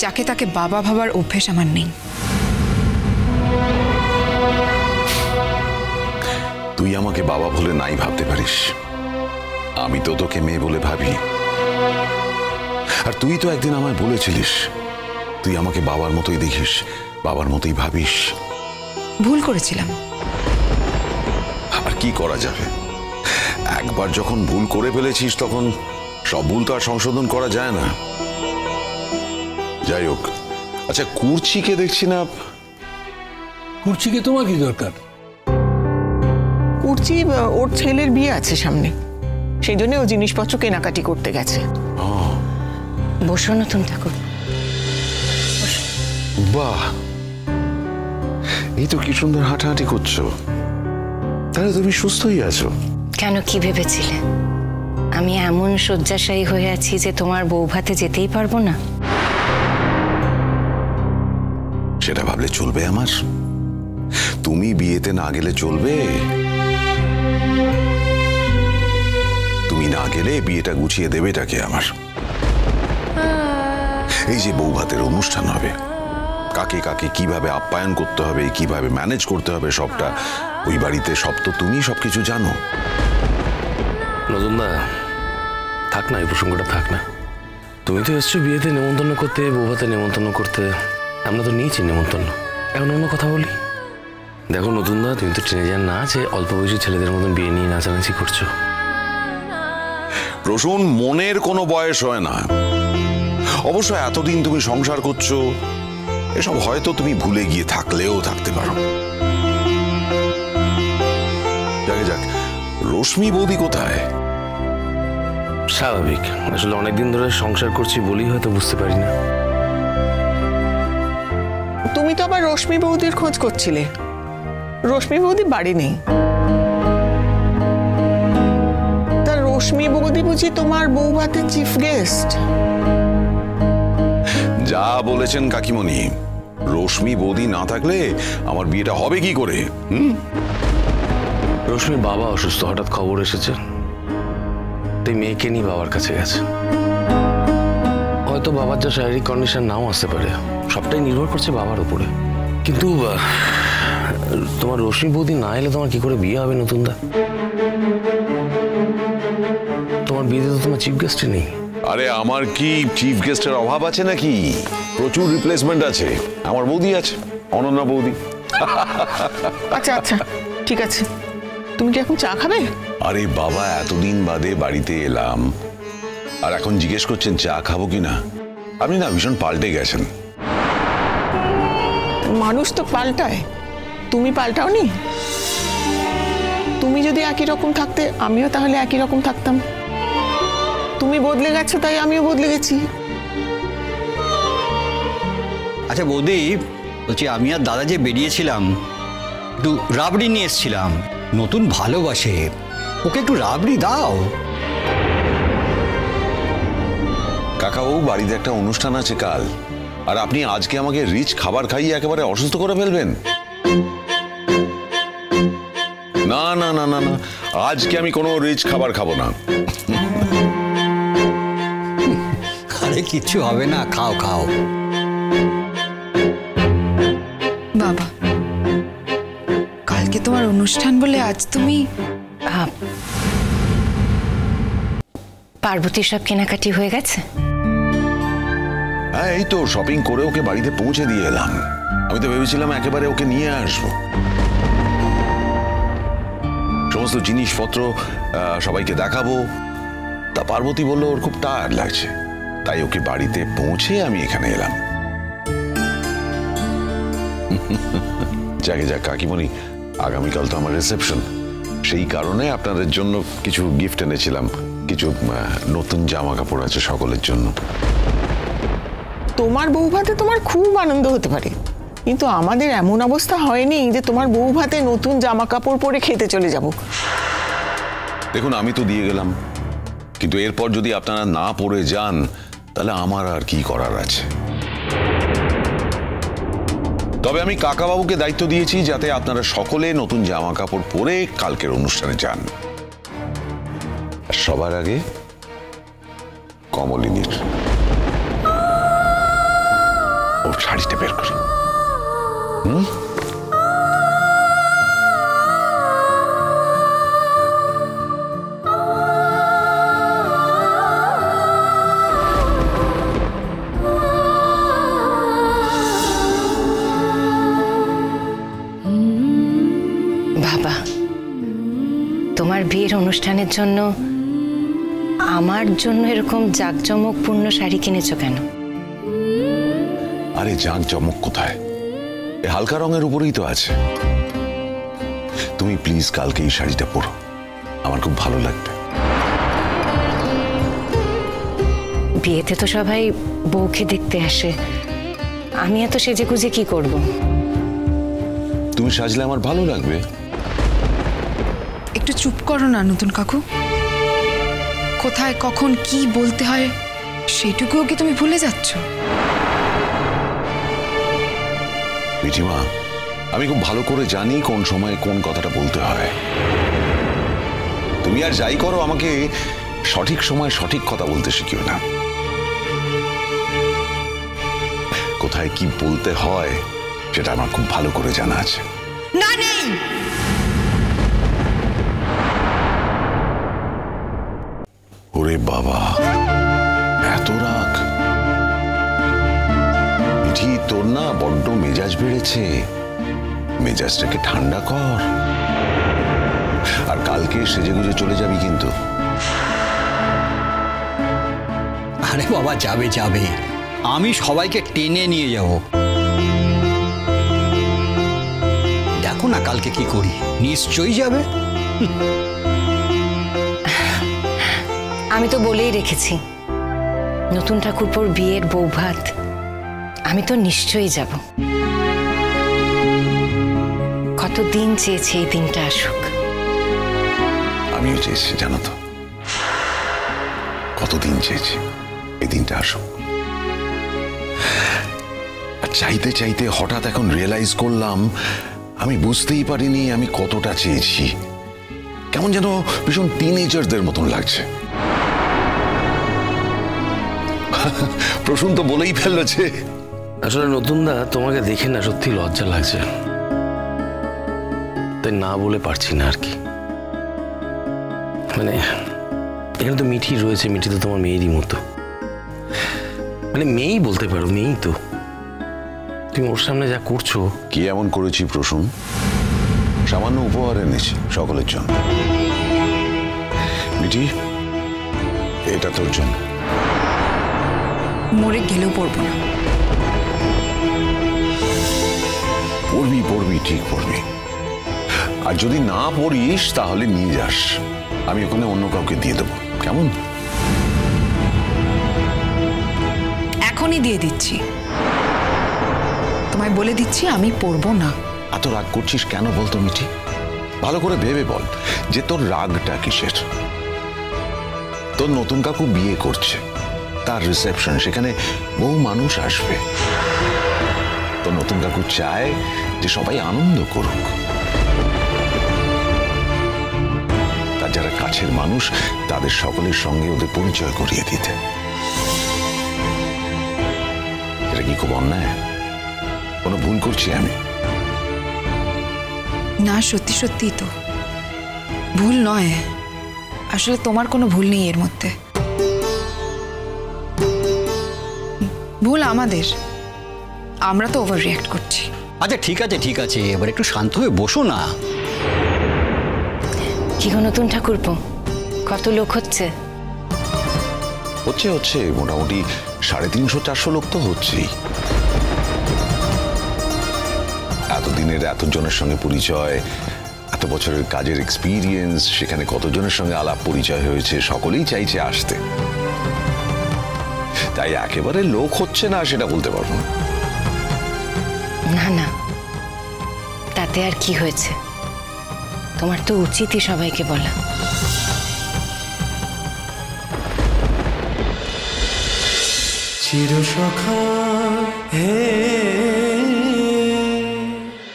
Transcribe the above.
যাকে তাকে বাবা ভাবার অভ্যেস আমার নেই। তুই আমাকে বাবা বলে নাই ভাবতে পারিস, আমি তো তোকে মেয়ে বলে ভাবি। আর তুই তো একদিন আমায় বলেছিলিস তুই আমাকে বাবার মতোই দেখিস, বাবার মতোই ভাবিস। ভুল করেছিলাম। আর কি করা যাবে, একবার যখন ভুল করে ফেলেছিস তখন সব ভুল তো আর সংশোধন করা যায় না। যাই হোক, আচ্ছা কুর্চিকে দেখছি না। কুর্চিকে তোমার কি দরকার? কুর্চি ওর ছেলের বিয়ে আছে সামনে, সেই জন্য ও জিনিসপত্র কেনাকাটি করতে গেছে। বসো নতুন ঠাকুর। বাহ, এই তো কি সুন্দর হাঁটাহাঁটি করছো, তাহলে তুমি সুস্থই আছো। কেন, কি ভেবেছিলে আমি এমন শয্যাশায়ী হয়ে আছি যে তোমার বউ ভাতে যেতেই পারবো না? সেটা ভাবলে চলবে আমার? তুমি বিয়েতে না গেলে চলবে? তুমি না গেলে বিয়েটা গুছিয়ে দেবেটাকে আমার? এই যে বউ ভাতের অনুষ্ঠান হবে, কাকে কাকে কিভাবে আপ্যায়ন করতে হবে, কিভাবে ম্যানেজ করতে হবে, সবটা ওই বাড়িতে সব তো তুমি সবকিছু জানো। নতুনদা থাক না, এই প্রসঙ্গটা থাক না। তুমি তো এসছো বিয়েতে নেমন্তন্ন করতে, বউ ভাতে নেমন্তন্ন করতে, আমরা তো নিয়েছি নেমন্তন্ন। এখন অন্য কথা বলি। দেখো নতুনদা, তুমি তো ট্রেনে যান না যে অল্প বয়সী ছেলেদের মতন বিয়ে নিয়ে নাচানাচি করছো। প্রসূন, মনের কোনো বয়স হয় না। অবশ্য এতদিন তুমি সংসার করছো, এসব হয়তো তুমি ভুলে গিয়ে থাকলেও থাকতে পারো। যাকে যাক, রশ্মি বৌদি কোথায়? স্বাভাবিক, আসলে অনেকদিন ধরে সংসার করছি বলেই হয়তো বুঝতে পারি না। তুমি তো আবার রশ্মি বৌদির খোঁজ করছিলে। রশ্মি বৌদি বাড়ি নেই। তা রশ্মি বৌদি বুঝি তোমার বউ ভাতের চিফ গেস্ট? যা বলেছেন কাকিমণি, রশ্মি বৌদি না থাকলে আমার বিয়েটা হবে কি করে? রশ্মির বাবা অসুস্থ, হঠাৎ খবর এসেছে, তাই মেয়েকে নিয়ে বাবার কাছে গেছে। হয়তো বাবার যা শারীরিক কন্ডিশন নাও আসতে পারে, সবটাই নির্ভর করছে বাবার উপরে। কিন্তু তোমার রশ্মি বৌদি না এলে তোমার কি করে বিয়ে হবে নতুনদা? তোমার বিয়েতে তো তোমার চিফ গেস্টই নেই। আরে আমার কি চিফ গেস্টের অভাব আছে নাকি? প্রচুর রিপ্লেসমেন্ট আছে। আমার বৌদি আছে, অনন্যা বৌদি। আচ্ছা আচ্ছা, ঠিক আছে। তুমি কি এখন চা খাবে? আরে বাবা, এতদিন বাদে বাড়িতে এলাম আর এখন জিজ্ঞেস করছেন চা খাবো কিনা? আপনি না ভীষণ পাল্টে গেছেন। মানুষ তো পাল্টায়, তুমি পাল্টাওনি? তুমি যদি একই রকম থাকতে আমিও তাহলে একই রকম থাকতাম। তুমি বদলে গেছো তাই আমিও বদলে গেছি। আচ্ছা বৌদি, বলছি আমি আর দাদা যে বেরিয়েছিলাম, একটু রাবড়ি নিয়ে এসেছিলাম। নতুন ভালোবাসে, ওকে একটু রাবড়ি দাও। কাকাবাবু, বাড়িতে একটা অনুষ্ঠান আছে কাল, আর আপনি আজকে আমাকে রিচ খাবার খাইয়ে একেবারে অসুস্থ করে ফেলবেন? না না না না না, আজকে আমি কোনো রিচ খাবার খাবো না। আরে কিচ্ছু হবে না, খাও খাও। বাবা, কালকে তোমার অনুষ্ঠান বলে আজ তুমি? পার্বতীর সব কেনাকাটি হয়ে গেছে? হ্যাঁ, এই তো শপিং করে ওকে বাড়িতে পৌঁছে দিয়ে এলাম। আমি তো ভেবেছিলাম একেবারে ওকে নিয়ে আসবো, সমস্ত জিনিসপত্র সবাইকে দেখাবো। তা পার্বতী বললো ওর খুব টায়ার্ড লাগছে, তাই ওকে বাড়িতে পৌঁছে আমি এখানে এলাম। যাকে যাক কাকিমণি, আগামীকাল তো আমার রিসেপশন, সেই কারণে আপনাদের জন্য কিছু গিফট এনেছিলাম। কিছু নতুন জামা কাপড় আছে সকলের জন্য। তোমার বউ ভাতে তোমার খুব আনন্দ হতে পারে, কিন্তু আমাদের এমন অবস্থা হয়নি যে তোমার বউ ভাতে নতুন জামা কাপড় পরে খেতে চলে যাব। দেখুন, আমি তো দিয়ে গেলাম, কিন্তু এরপর যদি আপনারা না পরে যান তাহলে আমার আর কি করার আছে। তবে আমি কাকাবাবুকে দায়িত্ব দিয়েছি যাতে আপনারা সকলে নতুন জামা কাপড় পরে কালকের অনুষ্ঠানে যান। সবার আগে কমলিনীর। শাড়িটা বের করি। বাবা, তোমার বিয়ের অনুষ্ঠানের জন্য আমার জন্য এরকম জাঁকজমকপূর্ণ শাড়ি কিনেছো কেন? আরে জাঁকজমক কোথায়, এ হালকা রঙের উপরেই তো আছে। তুমি প্লিজ কালকে এই শাড়িটা পরো, আমার খুব ভালো লাগবে। বিয়েতে তো সবাই বউকে দেখতে আসে, আমি এত সেজেগুজে কি করব? তুমি সাজলে আমার ভালো লাগবে। একটু চুপ করো না নতুন কাকু। কোথায় কখন কি বলতে হয় সেটুকুও কি তুমি ভুলে যাচ্ছ? মিঠিমা, আমি খুব ভালো করে জানি কোন সময় কোন কথাটা বলতে হয়। তুমি আর যাই করো, আমাকে সঠিক সময় সঠিক কথা বলতে শিখিও না। কোথায় কি বলতে হয় সেটা আমার খুব ভালো করে জানা আছে। না, নেই। ওরে বাবা, এত রাগ! মিঠি, তোর না বড্ড মেজাজ বেড়েছে, মেজাজটাকে ঠান্ডা কর। আর কালকে সেজেগুজে চলে যাবি কিন্তু। আরে বাবা, যাবে যাবে, আমি সবাইকে টেনে নিয়ে যাব। দেখো না কালকে কি করি, নিশ্চয়ই যাবে। আমি তো বলেই রেখেছি, নতুন ঠাকুরপোর বিয়ের বৌভাত, আমি তো নিশ্চয়ই যাব। কতদিন চেয়েছি এই দিনটা আসুক। আমিও চেয়েছি, জানো তো, কতদিন চেয়েছি এই দিনটা আসুক। আর চাইতে চাইতে হঠাৎ এখন রিয়েলাইজ করলাম আমি বুঝতেই পারিনি আমি কতটা চেয়েছি। কেমন যেন ভীষণ টিনেজারদের মতন লাগছে। প্রসূন তো বলেই ফেললো যে আসলে নতুনদা, তোমাকে দেখে না সত্যি লজ্জা লাগছে, তাই না বলে পারছি না আর কি। মানে এখানে তো মিঠি রয়েছে, মিঠি তো তোমার মেয়েরই মতো, মানে মেয়েই বলতে পারো, মেয়েই তো। তুমি ওর সামনে যা করছো। কি এমন করেছি প্রসূন? সামান্য উপহার এনেছি সকলের জন্য। মিঠি, এটা তোর জন্য। মরে গেলেও পড়বো না। পড়বি পড়বি, ঠিক পড়বি। আর যদি না পড়িস তাহলে নিয়ে যাস, আমি ওখানে অন্য কাউকে দিয়ে দেবো, কেমন? এখনই দিয়ে দিচ্ছি, তোমায় বলে দিচ্ছি আমি পড়বো না। এত রাগ করছিস কেন বলতো মিঠি? ভালো করে ভেবে বল যে তোর রাগটা কিসের। তোর নতুন কাকু বিয়ে করছে, তার রিসেপশন, সেখানে বহু মানুষ আসবে। তোর নতুন কাকু চায় যে সবাই আনন্দ করুক। তার যারা কাছের মানুষ তাদের সকলের সঙ্গে ওদের পরিচয় করিয়ে দিতে। এটা কি খুব অন্যায়? কোনো ভুল করছি আমি? না, সত্যি সত্যি তো ভুল নয়। আসলে তোমার কোনো ভুল নেই এর মধ্যে, ভুল আমাদের। আমরা তো ওভার রিঅ্যাক্ট করছি। আচ্ছা ঠিক আছে ঠিক আছে, এবার একটু শান্ত হয়ে বসো না। কি গো নতুন ঠাকুরপো, কত লোক হচ্ছে? হচ্ছে হচ্ছে মোটামুটি 350-400 লোক তো হচ্ছেই। এতদিনের এতজনের সঙ্গে পরিচয়, এত বছরের কাজের এক্সপিরিয়েন্স, সেখানে কতজনের সঙ্গে আলাপ পরিচয় হয়েছে, সকলেই চাইছে আসতে। তাই একেবারে লোক হচ্ছে না সেটা বলতে পারবো না। না না, তাতে আর কি হয়েছে? তোমার তো উচিতই সবাইকে বলা। চিরসখা হে